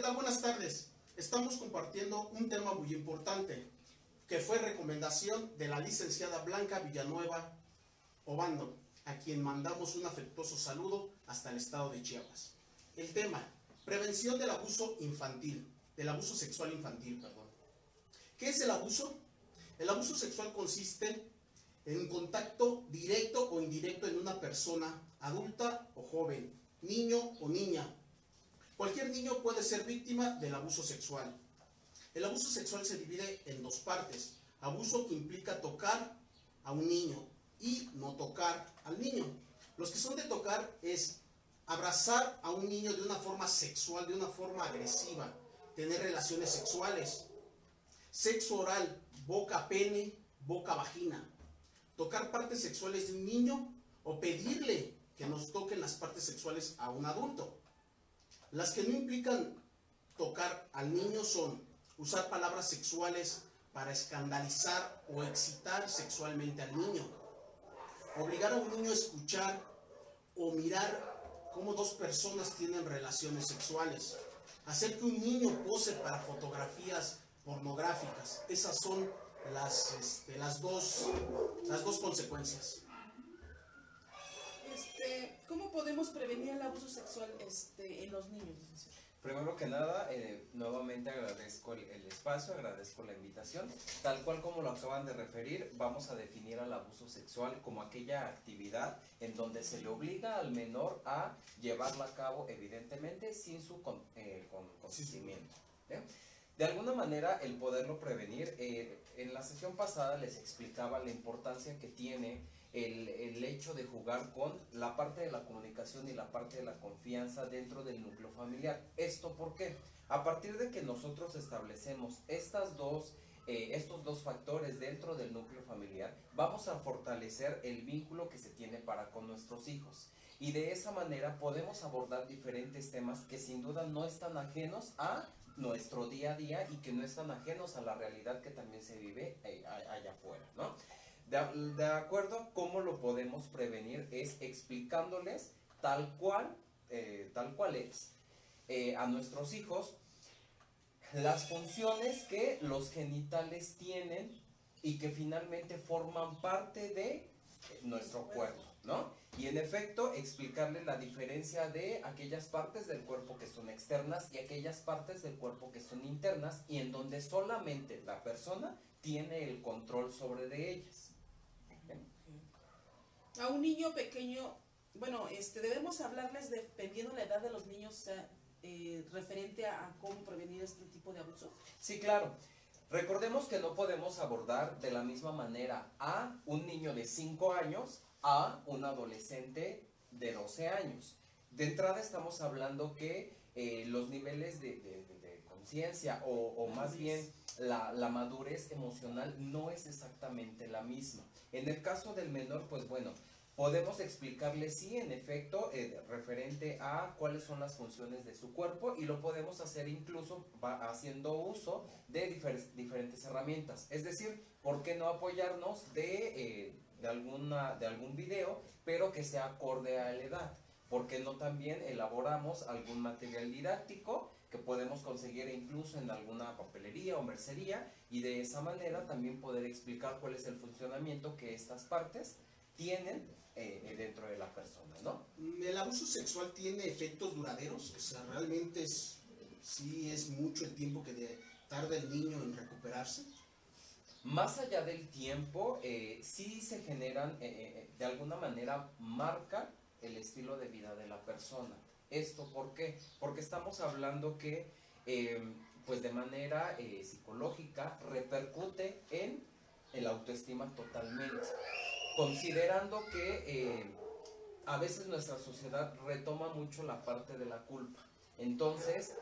tal? Buenas tardes. Estamos compartiendo un tema muy importante, que fue recomendación de la licenciada Blanca Villanueva Obando, a quien mandamos un afectuoso saludo hasta el estado de Chiapas. El tema, prevención del abuso infantil, del abuso sexual infantil, perdón. ¿Qué es el abuso? El abuso sexual consiste en contacto directo o indirecto en una persona adulta o joven, niño o niña. Cualquier niño puede ser víctima del abuso sexual. El abuso sexual se divide en dos partes. Abuso que implica tocar a un niño y no tocar al niño. Los que son de tocar es abrazar a un niño de una forma sexual, de una forma agresiva, tener relaciones sexuales. Sexo oral, boca-pene, boca-vagina. Tocar partes sexuales de un niño o pedirle que nos toquen las partes sexuales a un adulto. Las que no implican tocar al niño son usar palabras sexuales para escandalizar o excitar sexualmente al niño. Obligar a un niño a escuchar o mirar cómo dos personas tienen relaciones sexuales. Hacer que un niño pose para fotografías pornográficas. Esas son las dos consecuencias. ¿Cómo podemos prevenir el abuso sexual en los niños, licenciado? Primero que nada, nuevamente agradezco el espacio, agradezco la invitación. Tal cual como lo acaban de referir, vamos a definir al abuso sexual como aquella actividad en donde se le obliga al menor a llevarla a cabo, evidentemente, sin su consentimiento. De alguna manera, el poderlo prevenir, en la sesión pasada les explicaba la importancia que tiene el hecho de jugar con la parte de la comunicación y la parte de la confianza dentro del núcleo familiar. ¿Esto por qué? A partir de que nosotros establecemos estos dos factores dentro del núcleo familiar, vamos a fortalecer el vínculo que se tiene para con nuestros hijos. Y de esa manera podemos abordar diferentes temas que sin duda no están ajenos a nuestro día a día y que no están ajenos a la realidad que también se vive allá afuera, ¿no? De acuerdo, ¿cómo lo podemos prevenir? Es explicándoles tal cual es a nuestros hijos las funciones que los genitales tienen y que finalmente forman parte de nuestro cuerpo, ¿no? Y en efecto, explicarles la diferencia de aquellas partes del cuerpo que son externas y aquellas partes del cuerpo que son internas y en donde solamente la persona tiene el control sobre de ellas. A un niño pequeño, bueno, debemos hablarles dependiendo la edad de los niños, referente a cómo prevenir este tipo de abuso. Sí, claro. Recordemos que no podemos abordar de la misma manera a un niño de 5 años a un adolescente de 12 años. De entrada estamos hablando que los niveles de conciencia o más bien la madurez emocional no es exactamente la misma. En el caso del menor, pues bueno, podemos explicarle sí, en efecto, referente a cuáles son las funciones de su cuerpo y lo podemos hacer incluso haciendo uso de diferentes herramientas. Es decir, ¿por qué no apoyarnos de algún video, pero que sea acorde a la edad? ¿Por qué no también elaboramos algún material didáctico que podemos conseguir incluso en alguna papelería o mercería y de esa manera también poder explicar cuál es el funcionamiento que estas partes tienen dentro de la persona, ¿no? ¿El abuso sexual tiene efectos duraderos? O sea, ¿realmente sí es mucho el tiempo que tarda el niño en recuperarse? Más allá del tiempo, sí se generan, de alguna manera marca el estilo de vida de la persona. ¿Esto por qué? Porque estamos hablando que, pues de manera psicológica, repercute en el autoestima totalmente. Considerando que a veces nuestra sociedad retoma mucho la parte de la culpa. Entonces,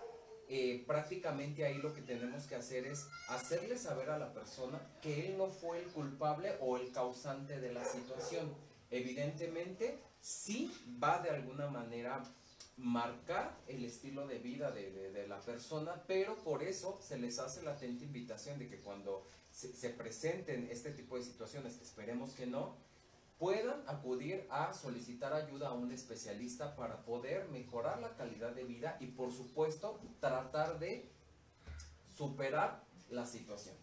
prácticamente ahí lo que tenemos que hacer es hacerle saber a la persona que él no fue el culpable o el causante de la situación. Evidentemente, sí va de alguna manera marcar el estilo de vida de la persona, pero por eso se les hace la atenta invitación de que cuando se presenten este tipo de situaciones, que esperemos que no, puedan acudir a solicitar ayuda a un especialista para poder mejorar la calidad de vida y por supuesto tratar de superar la situación.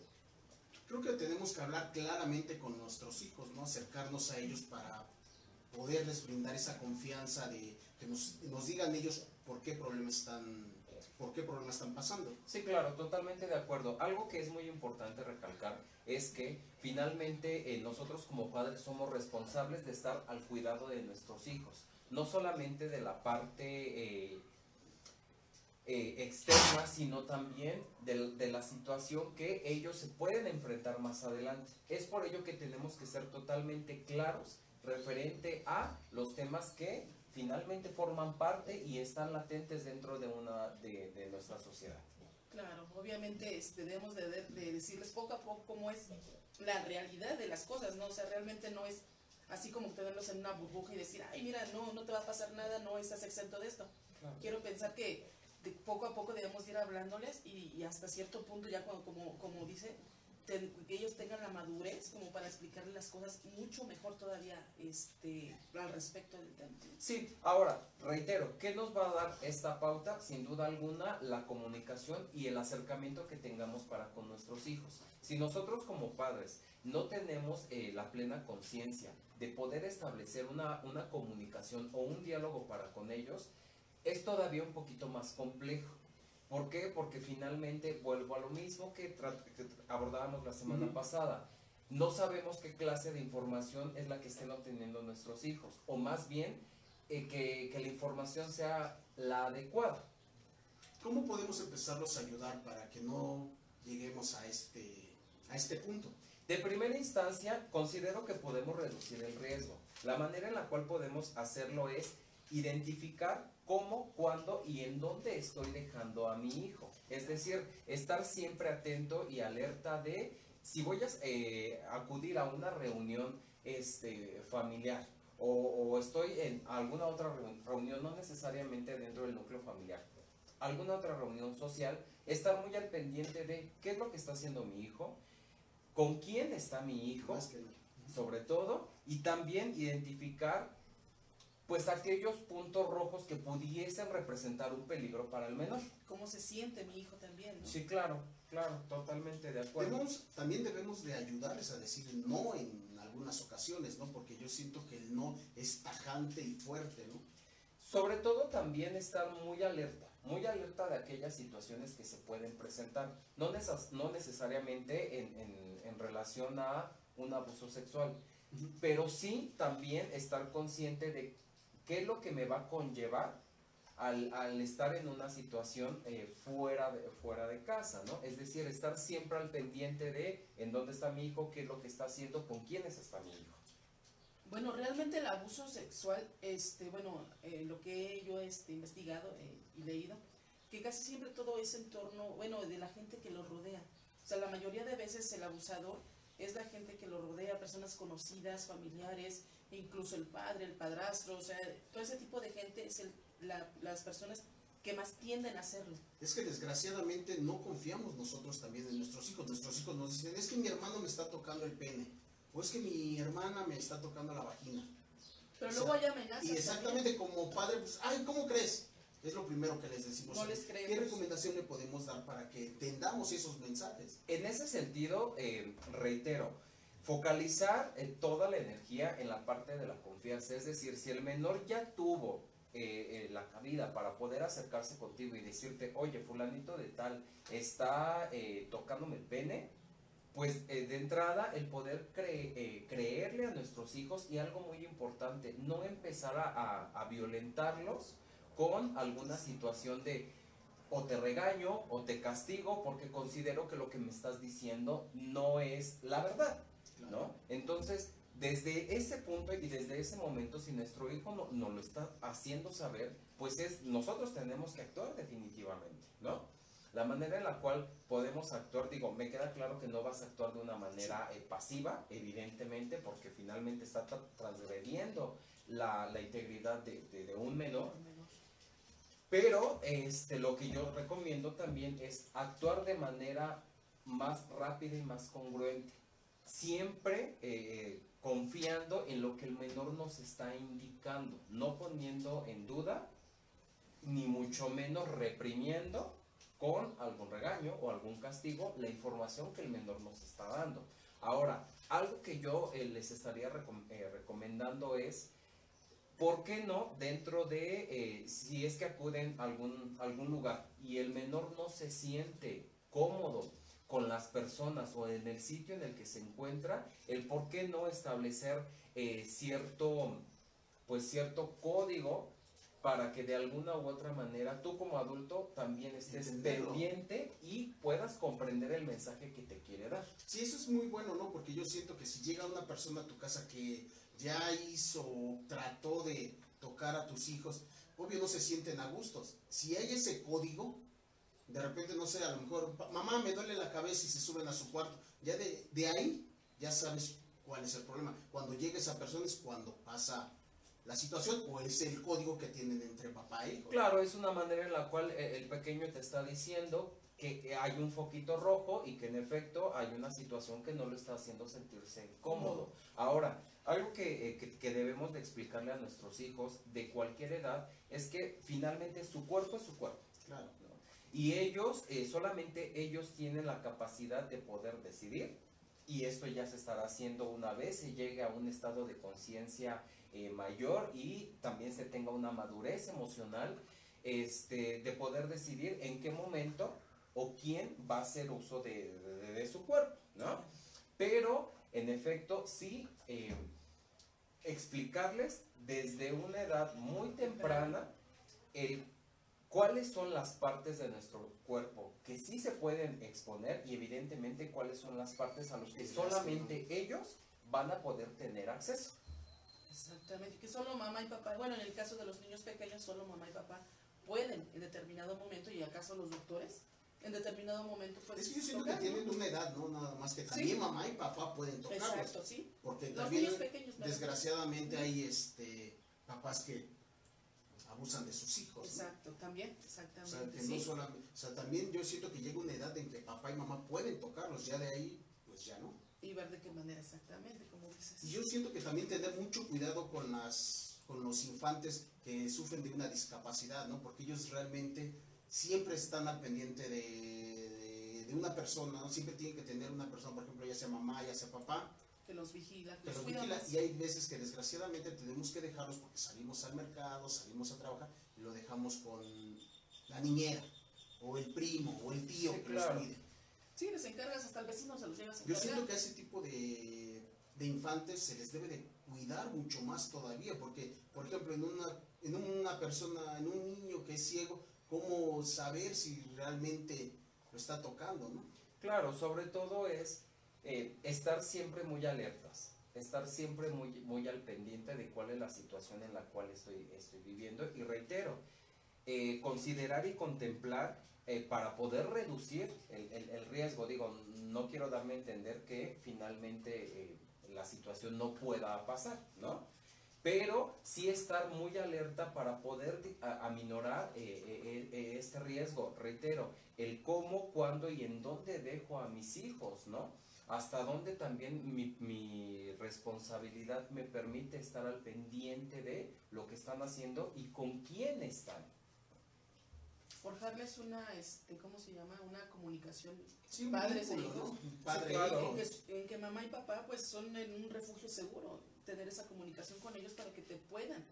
Creo que tenemos que hablar claramente con nuestros hijos, ¿no? Acercarnos a ellos para poderles brindar esa confianza de que nos digan ellos por qué problemas están pasando. Sí, claro, totalmente de acuerdo. Algo que es muy importante recalcar es que finalmente nosotros como padres somos responsables de estar al cuidado de nuestros hijos, no solamente de la parte externa, sino también de la situación que ellos se pueden enfrentar más adelante. Es por ello que tenemos que ser totalmente claros referente a los temas que finalmente forman parte y están latentes dentro de nuestra sociedad. Claro, obviamente debemos de decirles poco a poco cómo es la realidad de las cosas, ¿no? O sea, realmente no es así como tenerlos en una burbuja y decir, ay, mira, no te va a pasar nada, no estás exento de esto. Claro. Quiero pensar que poco a poco debemos ir hablándoles y hasta cierto punto ya como dice, que ellos tengan la madurez como para explicarles las cosas mucho mejor todavía al respecto del tema. Sí, ahora, reitero, ¿qué nos va a dar esta pauta? Sin duda alguna, la comunicación y el acercamiento que tengamos para con nuestros hijos. Si nosotros como padres no tenemos la plena conciencia de poder establecer una comunicación o un diálogo para con ellos, es todavía un poquito más complejo. ¿Por qué? Porque finalmente vuelvo a lo mismo que abordábamos la semana pasada. No sabemos qué clase de información es la que estén obteniendo nuestros hijos, o más bien que la información sea la adecuada. ¿Cómo podemos empezarlos a ayudar para que no lleguemos a este punto? De primera instancia, considero que podemos reducir el riesgo. La manera en la cual podemos hacerlo es identificar cómo, cuándo y en dónde estoy dejando a mi hijo. Es decir, estar siempre atento y alerta de si voy a acudir a una reunión familiar o estoy en alguna otra reunión, no necesariamente dentro del núcleo familiar, alguna otra reunión social, estar muy al pendiente de qué es lo que está haciendo mi hijo, con quién está mi hijo, sobre todo, y también identificar pues aquellos puntos rojos que pudiesen representar un peligro para el menor. ¿Cómo se siente mi hijo también, no? Sí, claro, totalmente de acuerdo. También debemos de ayudarles a decir no en algunas ocasiones, ¿no? Porque yo siento que el no es tajante y fuerte, ¿no? Sobre todo también estar muy alerta de aquellas situaciones que se pueden presentar, no necesariamente en relación a un abuso sexual, pero sí también estar consciente de qué es lo que me va a conllevar al estar en una situación fuera de casa, ¿no? Es decir, estar siempre al pendiente de en dónde está mi hijo, qué es lo que está haciendo, con quiénes está mi hijo. Bueno, realmente el abuso sexual, lo que yo he investigado y leído, que casi siempre todo es en torno, de la gente que lo rodea. O sea, la mayoría de veces el abusador es la gente que lo rodea, personas conocidas, familiares, incluso el padre, el padrastro, o sea, todo ese tipo de gente es las personas que más tienden a hacerlo. Es que desgraciadamente no confiamos nosotros también en nuestros hijos. Nuestros hijos nos dicen, es que mi hermano me está tocando el pene, o es que mi hermana me está tocando la vagina. Pero luego hay amenazas. Y exactamente también. Como padre, pues, ay, ¿cómo crees? Es lo primero que les decimos. No les creemos. ¿Qué recomendación le podemos dar para que entendamos esos mensajes? En ese sentido, reitero, focalizar toda la energía en la parte de la confianza. Es decir, si el menor ya tuvo la cabida para poder acercarse contigo y decirte, oye, fulanito de tal está tocándome el pene, pues de entrada el poder creerle a nuestros hijos, y algo muy importante, no empezar a violentarlos con alguna situación de o te regaño o te castigo porque considero que lo que me estás diciendo no es la verdad, ¿no? Entonces, desde ese punto y desde ese momento, si nuestro hijo no lo está haciendo saber, pues nosotros tenemos que actuar definitivamente, ¿no? La manera en la cual podemos actuar, me queda claro que no vas a actuar de una manera pasiva, evidentemente, porque finalmente está transgrediendo la integridad de un menor. Pero lo que yo recomiendo también es actuar de manera más rápida y más congruente. Siempre confiando en lo que el menor nos está indicando, no poniendo en duda, ni mucho menos reprimiendo con algún regaño o algún castigo la información que el menor nos está dando. Ahora, algo que yo les estaría recomendando es, ¿por qué no dentro de, si es que acuden a algún lugar y el menor no se siente cómodo con las personas o en el sitio en el que se encuentra, el por qué no establecer cierto código para que de alguna u otra manera tú como adulto también estés pendiente y puedas comprender el mensaje que te quiere dar? Sí, eso es muy bueno, ¿no? Porque yo siento que si llega una persona a tu casa que ya trató de tocar a tus hijos, obvio no se sienten a gustos. Si hay ese código, de repente, no sé, a lo mejor, mamá, me duele la cabeza y se suben a su cuarto. Ya de ahí, ya sabes cuál es el problema. Cuando llega esa persona es cuando pasa la situación o es el código que tienen entre papá e hijo. Claro, es una manera en la cual el pequeño te está diciendo que hay un foquito rojo y que en efecto hay una situación que no lo está haciendo sentirse cómodo. Ahora, algo que debemos de explicarle a nuestros hijos de cualquier edad es que finalmente su cuerpo es su cuerpo. Claro. ¿No? Y ellos, solamente ellos tienen la capacidad de poder decidir, y esto ya se estará haciendo una vez se llegue a un estado de conciencia mayor y también se tenga una madurez emocional, de poder decidir en qué momento o quién va a hacer uso de su cuerpo, ¿no? Pero, en efecto, sí explicarles desde una edad muy temprana cuáles son las partes de nuestro cuerpo que sí se pueden exponer y evidentemente cuáles son las partes a las que solamente ellos van a poder tener acceso. Exactamente, que solo mamá y papá, bueno, en el caso de los niños pequeños, solo mamá y papá pueden en determinado momento, y acaso los doctores, en determinado momento pues Es que yo siento tocar, que tienen una edad, ¿no? Nada más que también Sí. mamá y papá pueden tocarlos. Exacto, sí. Porque Los también, niños pequeños, ¿verdad? desgraciadamente, hay papás que abusan de sus hijos, ¿no? Exacto, también, O sea, exactamente, que sí. no solamente, o sea, también yo siento que llega una edad en que papá y mamá pueden tocarlos, ya de ahí, pues ya no. Y ver de qué manera exactamente, como dices. Y yo siento que también tener mucho cuidado con los infantes que sufren de una discapacidad, ¿no? Porque ellos realmente siempre están al pendiente de una persona, ¿no? Siempre tienen que tener una persona, por ejemplo, ya sea mamá, ya sea papá, Que los vigila, que que los los cuida vigila, más. y hay veces que desgraciadamente tenemos que dejarlos porque salimos al mercado, salimos a trabajar y lo dejamos con la niñera o el primo o el tío Sí, que claro. los cuide. Sí, les encargas, hasta el vecino se los llevas a Yo encargar. siento que a ese tipo de infantes se les debe de cuidar mucho más todavía, porque, por ejemplo, en una persona, en un niño que es ciego, ¿cómo saber si realmente lo está tocando, no? Claro, sobre todo es estar siempre muy alertas, estar siempre muy al pendiente de cuál es la situación en la cual estoy viviendo, y reitero, considerar y contemplar para poder reducir el riesgo. Digo, no quiero darme a entender que finalmente la situación no pueda pasar, ¿no? Pero sí estar muy alerta para poder aminorar este riesgo. Reitero, el cómo, cuándo y en dónde dejo a mis hijos, ¿no? Hasta dónde también mi responsabilidad me permite estar al pendiente de lo que están haciendo y con quién están. Forjarles una, ¿cómo se llama? Una comunicación, Sí, un padres e vínculo, hijos. ¿no? Padre Sí, claro. e hijo. En que mamá y papá pues son en un refugio seguro, tener esa comunicación con ellos para que te puedan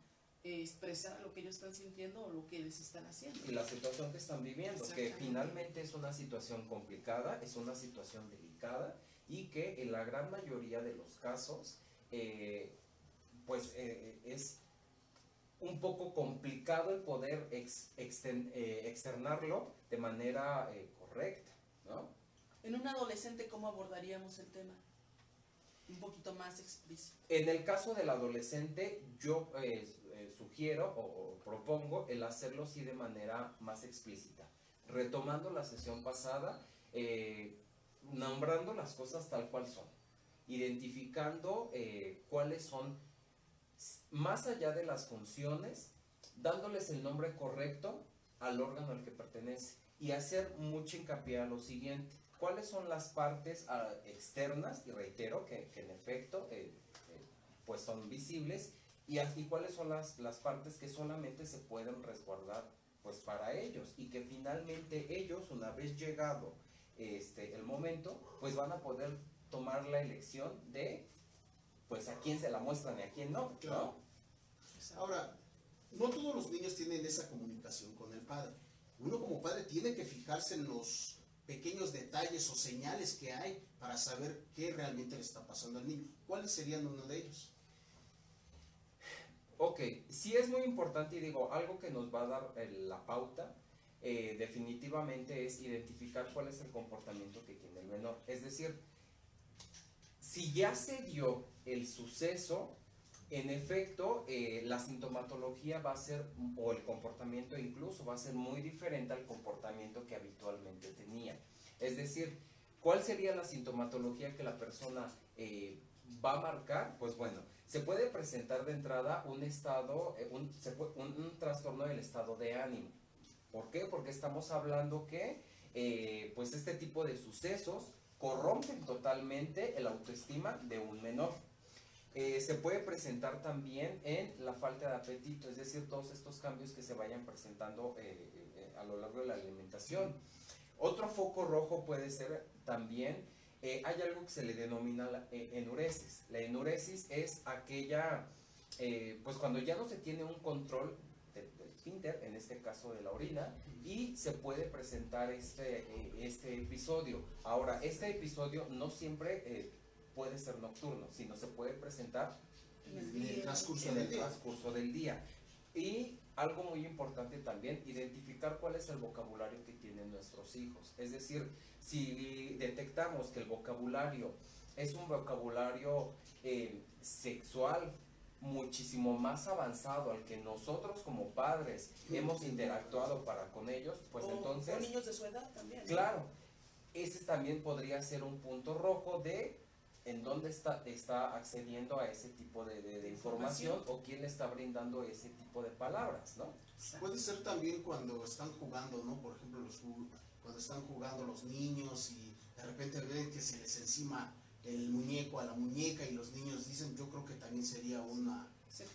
expresar lo que ellos están sintiendo o lo que les están haciendo. Y la situación que están viviendo, que Exactamente. finalmente es una situación complicada, es una situación delicada, y que en la gran mayoría de los casos, es un poco complicado el poder externarlo de manera correcta, ¿no? En un adolescente, ¿cómo abordaríamos el tema? Un poquito más explícito. En el caso del adolescente, yo sugiero o propongo el hacerlo sí de manera más explícita, retomando la sesión pasada, nombrando las cosas tal cual son, identificando cuáles son, más allá de las funciones, dándoles el nombre correcto al órgano al que pertenece, y hacer mucho hincapié a lo siguiente: cuáles son las partes externas, y reitero que en efecto pues son visibles, y cuáles son las partes que solamente se pueden resguardar pues para ellos, y que finalmente ellos, una vez llegado el momento, pues van a poder tomar la elección de pues a quién se la muestran y a quién no, Claro. ¿no? Ahora, no todos los niños tienen esa comunicación con el padre. Uno como padre tiene que fijarse en los pequeños detalles o señales que hay para saber qué realmente le está pasando al niño. ¿Cuáles serían uno de ellos? Ok, sí es muy importante, y digo, algo que nos va a dar la pauta, definitivamente es identificar cuál es el comportamiento que tiene el menor. Es decir, si ya se dio el suceso, en efecto, la sintomatología va a ser, o el comportamiento incluso, va a ser muy diferente al comportamiento que habitualmente tenía. Es decir, ¿cuál sería la sintomatología que la persona va a marcar? Pues bueno, se puede presentar de entrada un estado, un trastorno del estado de ánimo. ¿Por qué? Porque estamos hablando que pues este tipo de sucesos corrompen totalmente el autoestima de un menor. Se puede presentar también en la falta de apetito, es decir, todos estos cambios que se vayan presentando a lo largo de la alimentación. Otro foco rojo puede ser también, hay algo que se le denomina la enuresis. La enuresis es aquella, pues cuando ya no se tiene un control del esfínter, en este caso de la orina, y se puede presentar este episodio. Ahora, este episodio no siempre puede ser nocturno, sino se puede presentar En el transcurso en del el día. transcurso del día. Y algo muy importante también, identificar cuál es el vocabulario que tienen nuestros hijos. Es decir, si detectamos que el vocabulario es un vocabulario sexual muchísimo más avanzado al que nosotros como padres hemos interactuado para con ellos, pues entonces... O niños de su edad también. Claro, ese también podría ser un punto rojo de en dónde está accediendo a ese tipo de información, o quién le está brindando ese tipo de palabras, ¿no? Puede ser también cuando están jugando, ¿no? Por ejemplo, cuando están jugando los niños y de repente ven que se les encima el muñeco a la muñeca y los niños dicen, yo creo que también sería una...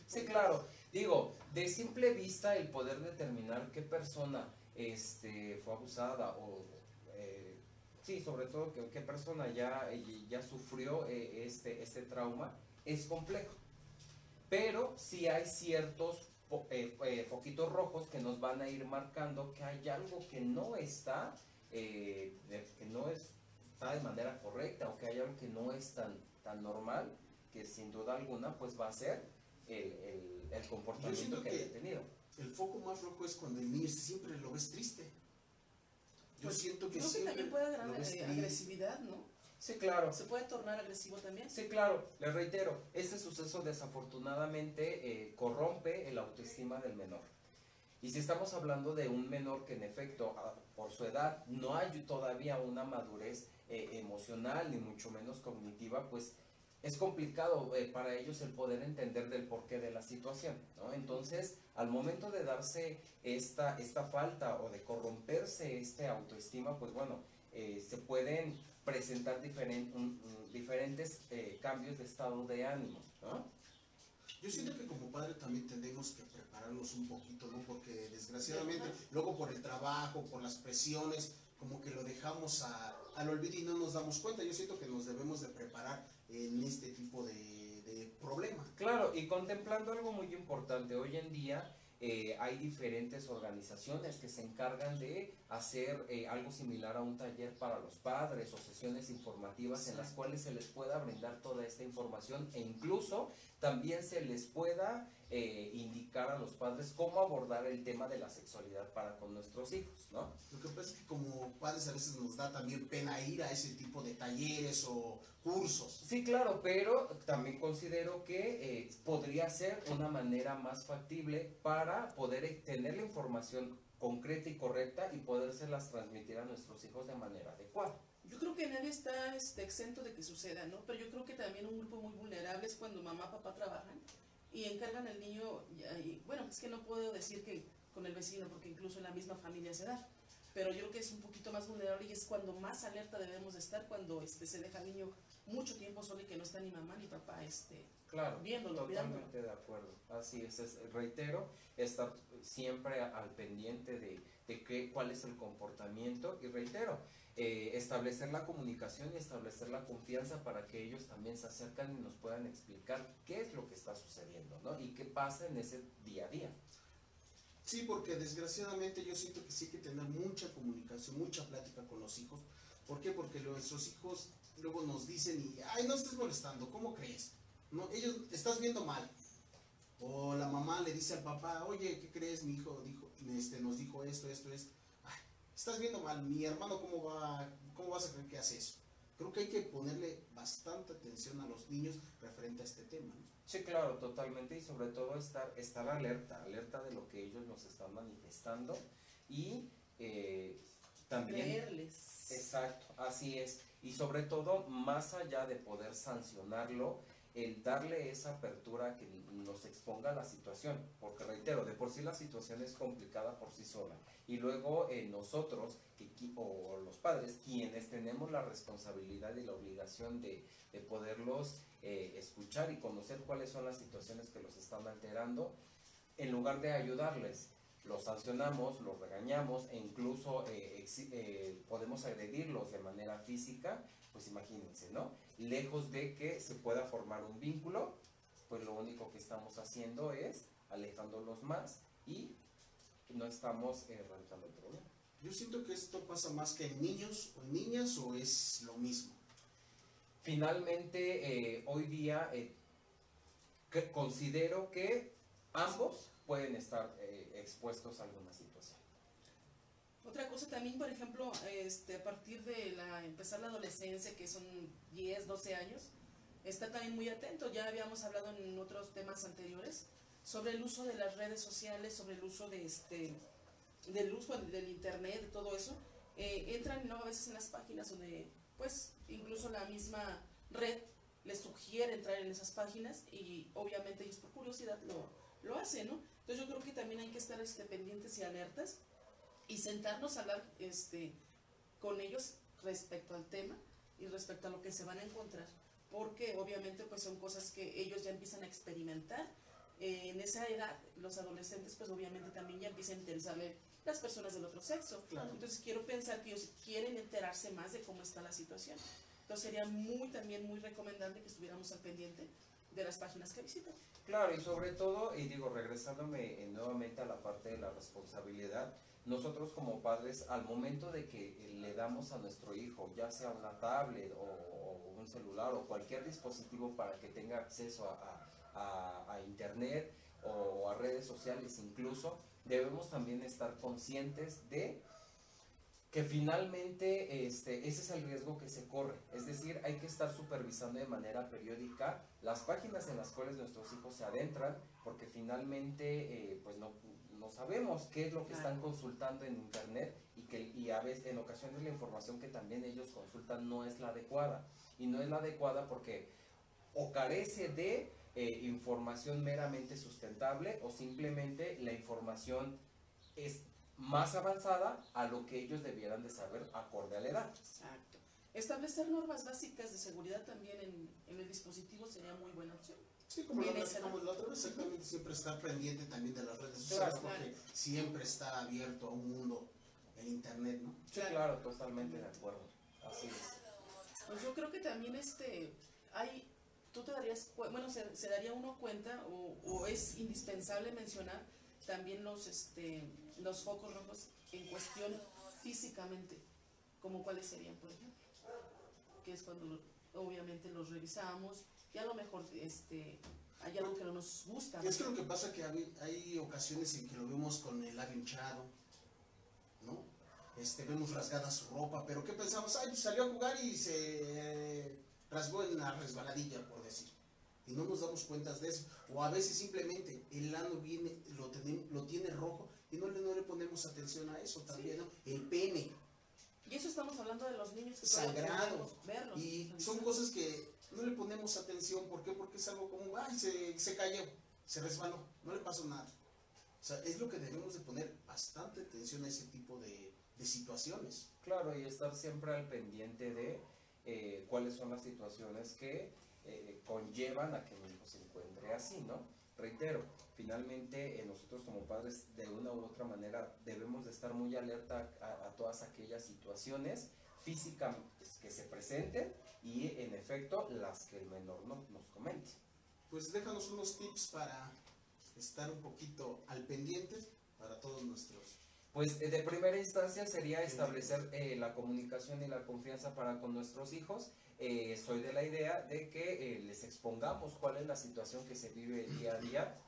Sí, claro. Digo, de simple vista el poder determinar qué persona fue abusada o... sí, sobre todo qué persona ya sufrió este trauma, es complejo. Pero sí hay ciertos foquitos rojos que nos van a ir marcando que hay algo que no está, está de manera correcta, o que hay algo que no es tan normal, que sin duda alguna pues va a ser el comportamiento que haya tenido. El foco más rojo es cuando el niño siempre lo ves triste. Yo Pues, siento que creo que siempre también puede lo agarrar ves triste. agresividad, ¿no? Sí, claro. Se puede tornar agresivo también. Sí, claro, les reitero, este suceso desafortunadamente corrompe el autoestima del menor. Y si estamos hablando de un menor que en efecto, por su edad, no hay todavía una madurez emocional, ni mucho menos cognitiva, pues es complicado para ellos el poder entender del porqué de la situación, ¿no? Entonces, al momento de darse esta falta o de corromperse este autoestima, pues bueno, se pueden presentar diferentes cambios de estado de ánimo, ¿no? Yo siento que como padre también tenemos que prepararnos un poquito, ¿no? Porque desgraciadamente luego por el trabajo, por las presiones, como que lo dejamos al olvido y no nos damos cuenta. Yo siento que nos debemos de preparar en este tipo de problema. Claro, y contemplando algo muy importante, hoy en día hay diferentes organizaciones que se encargan de hacer algo similar a un taller para los padres o sesiones informativas en las cuales se les pueda brindar toda esta información, e incluso también se les pueda indicar a los padres cómo abordar el tema de la sexualidad para con nuestros hijos, ¿no? Lo que pasa es que como padres a veces nos da también pena ir a ese tipo de talleres o cursos. Sí, claro, pero también considero que podría ser una manera más factible para poder tener la información concreta y correcta y podérselas transmitir a nuestros hijos de manera adecuada. Yo creo que nadie está exento de que suceda, ¿no? Pero yo creo que también un grupo muy vulnerable es cuando mamá, papá trabajan y encargan al niño, y, bueno, es que no puedo decir que con el vecino, porque incluso en la misma familia se da, pero yo creo que es un poquito más vulnerable y es cuando más alerta debemos de estar, cuando se deja al niño mucho tiempo solo y que no está ni mamá ni papá Claro, viéndolo, cuidándolo. totalmente de acuerdo. Así reitero, estar siempre al pendiente de cuál es el comportamiento y reitero, establecer la comunicación y establecer la confianza para que ellos también se acercan y nos puedan explicar qué es lo que está sucediendo, ¿no? Y qué pasa en ese día a día. Sí, porque desgraciadamente yo siento que sí hay que tener mucha comunicación, mucha plática con los hijos. ¿Por qué? Porque nuestros hijos luego nos dicen y, ay, no estés molestando, ¿cómo crees? No, ellos, estás viendo mal. O la mamá le dice al papá, oye, ¿qué crees? Mi hijo nos dijo esto. Ay, estás viendo mal, mi hermano, ¿cómo vas a creer que hace eso? Creo que hay que ponerle bastante atención a los niños referente a este tema, ¿no? Sí, claro, totalmente, y sobre todo estar alerta de lo que ellos nos están manifestando y también... Creerles. Exacto, así es. Y sobre todo, más allá de poder sancionarlo, el darle esa apertura que nos exponga la situación, porque reitero, de por sí la situación es complicada por sí sola, y luego nosotros, o los padres, quienes tenemos la responsabilidad y la obligación de poderlos escuchar y conocer cuáles son las situaciones que los están alterando, en lugar de ayudarles, los sancionamos, los regañamos e incluso podemos agredirlos de manera física, pues imagínense, ¿no? Lejos de que se pueda formar un vínculo, pues lo único que estamos haciendo es alejándolos más y no estamos erradicando el problema. Yo siento que esto pasa más que en niños o en niñas, o es lo mismo. Finalmente, hoy día considero que ambos pueden estar expuestos a alguna situación. Otra cosa también, por ejemplo, a partir de empezar la adolescencia, que son 10, 12 años, está también muy atento. Ya habíamos hablado en otros temas anteriores sobre el uso de las redes sociales, sobre el uso del uso del internet, de todo eso. Entran, ¿no?, a veces en las páginas donde, pues, incluso la misma red les sugiere entrar en esas páginas y obviamente ellos por curiosidad lo hacen, ¿no? Entonces yo creo que también hay que estar pendientes y alertas y sentarnos a hablar con ellos respecto al tema y respecto a lo que se van a encontrar, porque obviamente pues son cosas que ellos ya empiezan a experimentar. En esa edad, los adolescentes pues obviamente también ya empiezan a interesarle las personas del otro sexo. Claro. Entonces quiero pensar que ellos quieren enterarse más de cómo está la situación. Entonces sería también muy recomendable que estuviéramos al pendiente de las páginas que visitan. Claro, y sobre todo, y digo, regresándome nuevamente a la parte de la responsabilidad, nosotros como padres, al momento de que le damos a nuestro hijo, ya sea una tablet o un celular o cualquier dispositivo para que tenga acceso a internet o a redes sociales incluso, debemos también estar conscientes de que finalmente ese es el riesgo que se corre. Es decir, hay que estar supervisando de manera periódica las páginas en las cuales nuestros hijos se adentran, porque finalmente pues no sabemos qué es lo que están consultando en internet y a veces en ocasiones la información que también ellos consultan no es la adecuada. Y no es la adecuada porque o carece de información meramente sustentable o simplemente la información es más avanzada a lo que ellos debieran de saber acorde a la edad. Exacto. Establecer normas básicas de seguridad también en el dispositivo sería muy buena opción. Sí, como la otra vez, exactamente, siempre estar pendiente también de las redes sociales, porque siempre está abierto a un mundo el internet, ¿no? Sí, claro, totalmente de acuerdo. Así es. Pues yo creo que también tú te darías, bueno, se daría uno cuenta o es indispensable mencionar también los focos rojos en cuestión físicamente, como cuáles serían, por ejemplo, que es cuando obviamente los revisamos y a lo mejor hay algo que no nos gusta. Es que lo que pasa es que hay ocasiones en que lo vemos con el labio hinchado, ¿no? Vemos rasgada su ropa, pero ¿qué pensamos? Ay, pues salió a jugar y se rasgó en la resbaladilla, por decir. Y no nos damos cuenta de eso. O a veces simplemente el ano lo tiene rojo y no le ponemos atención a eso también, ¿no? El pene. Y eso estamos hablando de los niños que sangrado. Verlos. Y son cosas que no le ponemos atención. ¿Por qué? Porque es algo como, ay, se cayó, se resbaló, no le pasó nada. O sea, es lo que debemos de poner bastante atención a ese tipo de situaciones. Claro, y estar siempre al pendiente de cuáles son las situaciones que conllevan a que mi hijo se encuentre así, ¿no? Reitero, finalmente nosotros como padres de una u otra manera debemos de estar muy alerta a todas aquellas situaciones físicas que se presenten y en efecto las que el menor nos comente. Pues déjanos unos tips para estar un poquito al pendiente para todos nuestros. Pues de primera instancia sería establecer la comunicación y la confianza para con nuestros hijos. Soy de la idea de que les expongamos cuál es la situación que se vive día a día,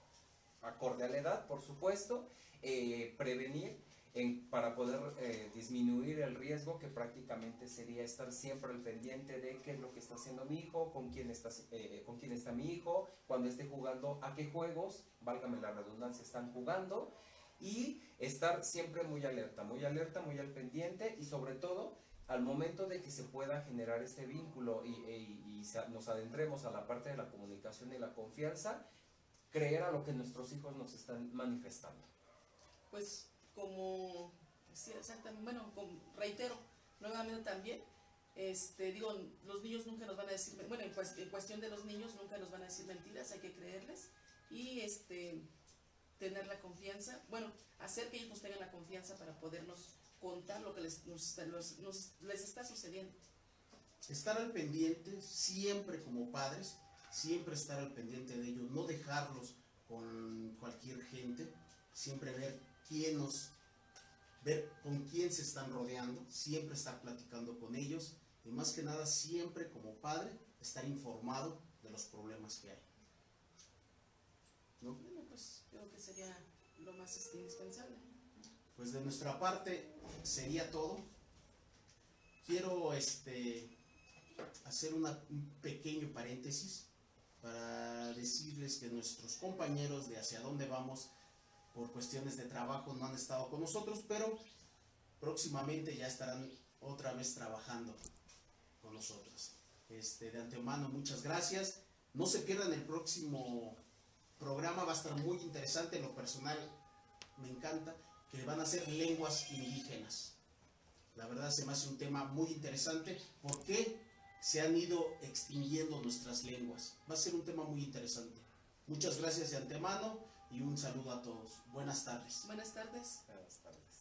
acorde a la edad, por supuesto, prevenir para poder disminuir el riesgo, que prácticamente sería estar siempre al pendiente de qué es lo que está haciendo mi hijo, con quién está mi hijo, cuando esté jugando, a qué juegos, válgame la redundancia, están jugando, y estar siempre muy alerta, muy al pendiente, y sobre todo al momento de que se pueda generar este vínculo y nos adentremos a la parte de la comunicación y la confianza, creer a lo que nuestros hijos nos están manifestando. Pues como, sí, exactamente, bueno, reitero nuevamente también, digo, los niños nunca nos van a decir, bueno, en cuestión de los niños nunca nos van a decir mentiras, hay que creerles y tener la confianza, bueno, hacer que ellos nos tengan la confianza para podernos contar lo que les está sucediendo. Estar al pendiente siempre como padres, siempre estar al pendiente de ellos, no dejarlos con cualquier gente, siempre ver con quién se están rodeando, siempre estar platicando con ellos y más que nada siempre como padre estar informado de los problemas que hay, ¿no? Bueno, pues creo que sería lo más indispensable. Pues de nuestra parte sería todo. Quiero hacer un pequeño paréntesis para decirles que nuestros compañeros de Hacia Dónde Vamos, por cuestiones de trabajo, no han estado con nosotros, pero próximamente ya estarán otra vez trabajando con nosotros. De antemano, muchas gracias. No se pierdan el próximo programa, va a estar muy interesante. En lo personal me encanta, que van a ser lenguas indígenas. La verdad se me hace un tema muy interesante. ¿Por qué se han ido extinguiendo nuestras lenguas? Va a ser un tema muy interesante. Muchas gracias de antemano y un saludo a todos. Buenas tardes. Buenas tardes. Buenas tardes.